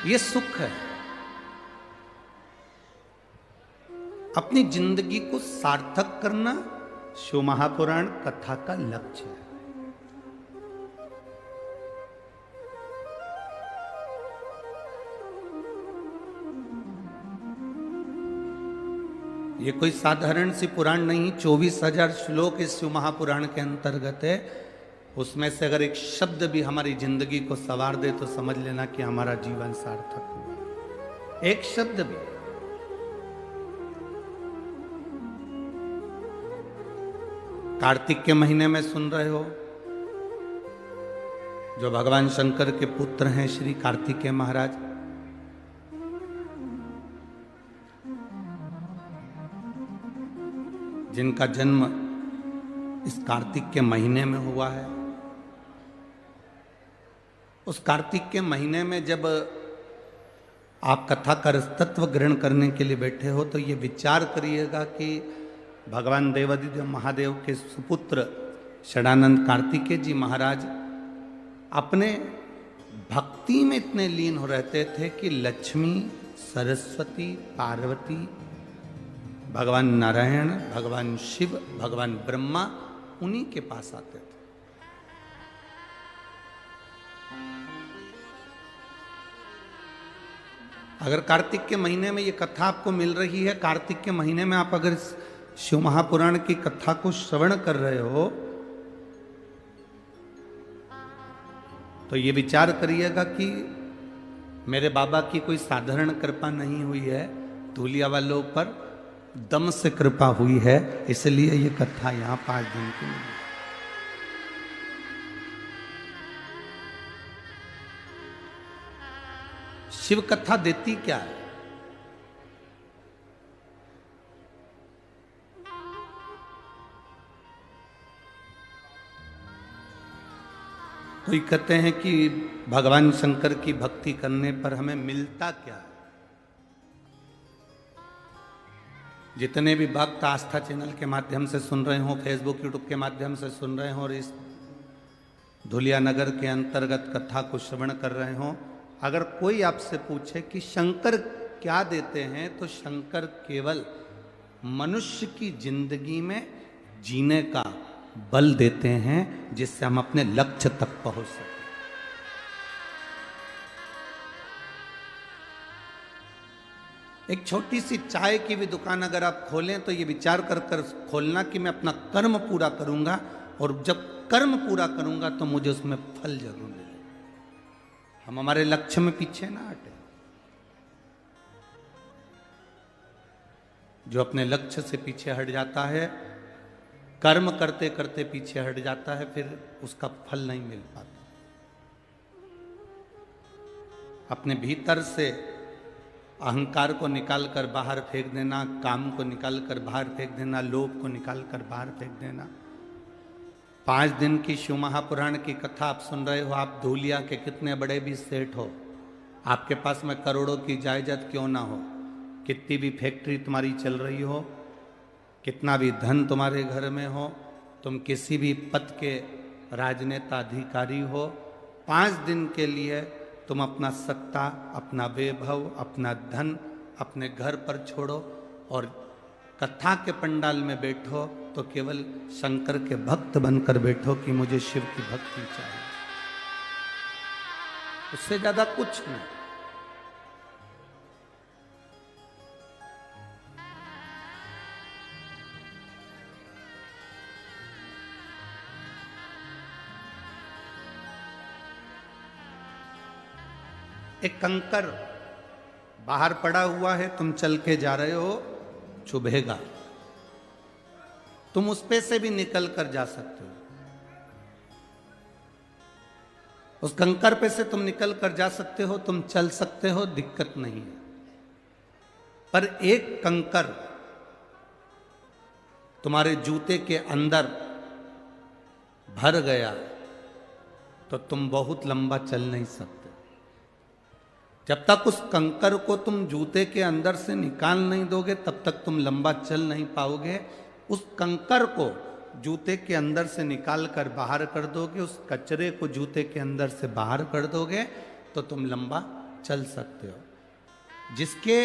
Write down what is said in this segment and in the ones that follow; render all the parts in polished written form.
ये सुख है। अपनी जिंदगी को सार्थक करना शिव महापुराण कथा का लक्ष्य है। ये कोई साधारण सी पुराण नहीं, 24,000 श्लोक इस शिव महापुराण के अंतर्गत है। उसमें से अगर एक शब्द भी हमारी जिंदगी को संवार दे तो समझ लेना कि हमारा जीवन सार्थक हुआ। एक शब्द भी। कार्तिक के महीने में सुन रहे हो, जो भगवान शंकर के पुत्र हैं श्री कार्तिकेय महाराज, जिनका जन्म इस कार्तिक के महीने में हुआ है। उस कार्तिक के महीने में जब आप कथा का तत्व ग्रहण करने के लिए बैठे हो तो ये विचार करिएगा कि भगवान देवादिदेव महादेव के सुपुत्र षडानंद कार्तिकेय जी महाराज अपने भक्ति में इतने लीन हो रहते थे कि लक्ष्मी, सरस्वती, पार्वती, भगवान नारायण, भगवान शिव, भगवान ब्रह्मा उन्हीं के पास आते थे। अगर कार्तिक के महीने में ये कथा आपको मिल रही है, कार्तिक के महीने में आप अगर शिव महापुराण की कथा को श्रवण कर रहे हो तो ये विचार करिएगा कि मेरे बाबा की कोई साधारण कृपा नहीं हुई है, धूलिया वालों पर दम से कृपा हुई है, इसलिए ये कथा यहां 5 दिन की मिली। शिव कथा देती क्या है? कोई कहते हैं कि भगवान शंकर की भक्ति करने पर हमें मिलता क्या है। जितने भी भक्त आस्था चैनल के माध्यम से सुन रहे हो, फेसबुक यूट्यूब के माध्यम से सुन रहे हो और इस धुलिया नगर के अंतर्गत कथा को श्रवण कर रहे हो, अगर कोई आपसे पूछे कि शंकर क्या देते हैं तो शंकर केवल मनुष्य की जिंदगी में जीने का बल देते हैं, जिससे हम अपने लक्ष्य तक पहुंच सकें। एक छोटी सी चाय की भी दुकान अगर आप खोलें तो ये विचार कर कर खोलना कि मैं अपना कर्म पूरा करूंगा, और जब कर्म पूरा करूंगा तो मुझे उसमें फल जरूर मिलेगा। हम हमारे लक्ष्य में पीछे ना हटे। जो अपने लक्ष्य से पीछे हट जाता है, कर्म करते करते पीछे हट जाता है, फिर उसका फल नहीं मिल पाता। अपने भीतर से अहंकार को निकाल कर बाहर फेंक देना, काम को निकाल कर बाहर फेंक देना, लोभ को निकाल कर बाहर फेंक देना। 5 दिन की शिव महापुराण की कथा आप सुन रहे हो। आप धूलिया के कितने बड़े भी सेठ हो, आपके पास में करोड़ों की जायदाद क्यों ना हो, कितनी भी फैक्ट्री तुम्हारी चल रही हो, कितना भी धन तुम्हारे घर में हो, तुम किसी भी पद के राजनेता अधिकारी हो, 5 दिन के लिए तुम अपना सत्ता, अपना वैभव, अपना धन अपने घर पर छोड़ो और कथा के पंडाल में बैठो, तो केवल शंकर के भक्त बनकर बैठो कि मुझे शिव की भक्ति चाहिए। उससे ज्यादा कुछ नहीं। एक कंकर बाहर पड़ा हुआ है, तुम चल के जा रहे हो, चुभेगा, तुम उस पे से भी निकल कर जा सकते हो। उस कंकर पे से तुम निकल कर जा सकते हो, तुम चल सकते हो, दिक्कत नहीं है। पर एक कंकर तुम्हारे जूते के अंदर भर गया तो तुम बहुत लंबा चल नहीं सकते। जब तक उस कंकर को तुम जूते के अंदर से निकाल नहीं दोगे तब तक तुम लंबा चल नहीं पाओगे। उस कंकर को जूते के अंदर से निकाल कर बाहर कर दोगे, उस कचरे को जूते के अंदर से बाहर कर दोगे तो तुम लंबा चल सकते हो। जिसके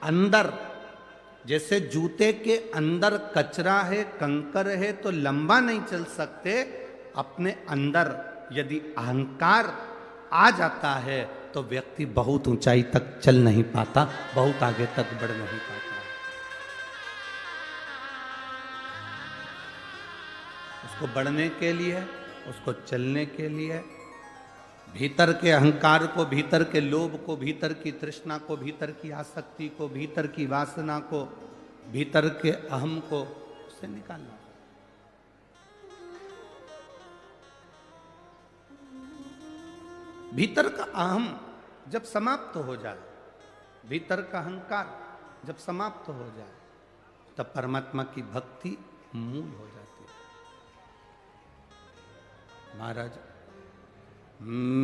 अंदर, जैसे जूते के अंदर कचरा है, कंकर है, तो लंबा नहीं चल सकते। अपने अंदर यदि अहंकार आ जाता है तो व्यक्ति बहुत ऊंचाई तक चल नहीं पाता, बहुत आगे तक बढ़ नहीं पाता। उसको बढ़ने के लिए, उसको चलने के लिए भीतर के अहंकार को, भीतर के लोभ को, भीतर की तृष्णा को, भीतर की आसक्ति को, भीतर की वासना को, भीतर के अहम को उससे निकालना। भीतर का अहम जब समाप्त हो जाए, भीतर का अहंकार जब समाप्त हो जाए, तब परमात्मा की भक्ति मूल हो जाती है। महाराज,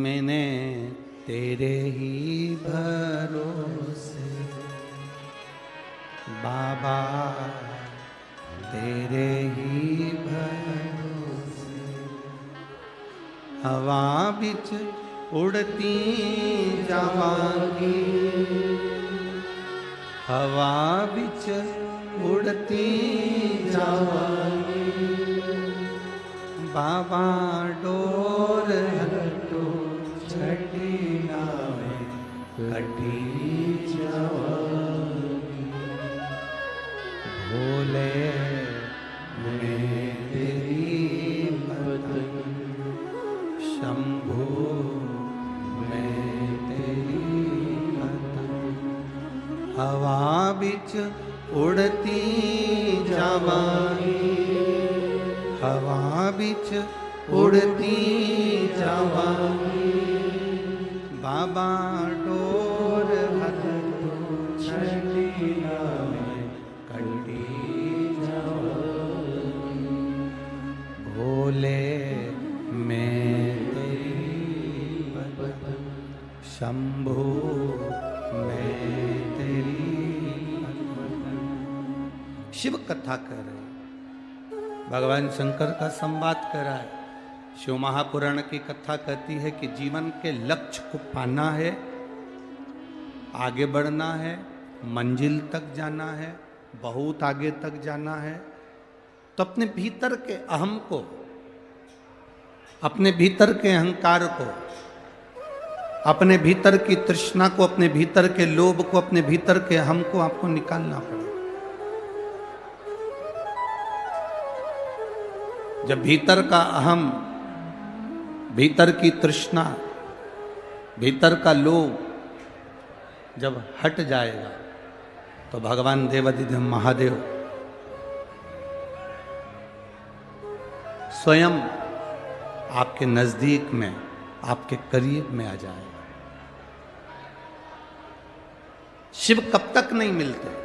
मैंने तेरे ही भरोसे बाबा, तेरे ही भरोसे हवा बिच उड़ती जावांगी, हवा बिच उड़ती जावांगी, बाबा डोर हटो छठी नावे कटी जावांगी, भोले मैं तेरी पतंग, शंभू मैं तेरी पतंग, हवा बिच उड़ती जावांगी, हवा बिच उड़ती जावांगी, बाबा डोर हटो छठी नावे कटी जावांगी, भोले मैं तेरी पतंग, शंभू मैं तेरी पतंग। शिव कथा कर रहे, भगवान शंकर का संवाद कर रहा है। शिव महापुराण की कथा कहती है कि जीवन के लक्ष्य को पाना है, आगे बढ़ना है, मंजिल तक जाना है, बहुत आगे तक जाना है, तो अपने भीतर के अहम को, अपने भीतर के अहंकार को, अपने भीतर की तृष्णा को, अपने भीतर के लोभ को, अपने भीतर के अहम को आपको निकालना पड़ेगा। जब भीतर का अहम, भीतर की तृष्णा, भीतर का लोभ जब हट जाएगा तो भगवान देवाधिदेव महादेव स्वयं आपके नजदीक में, आपके करीब में आ जाएगा। शिव कब तक नहीं मिलते?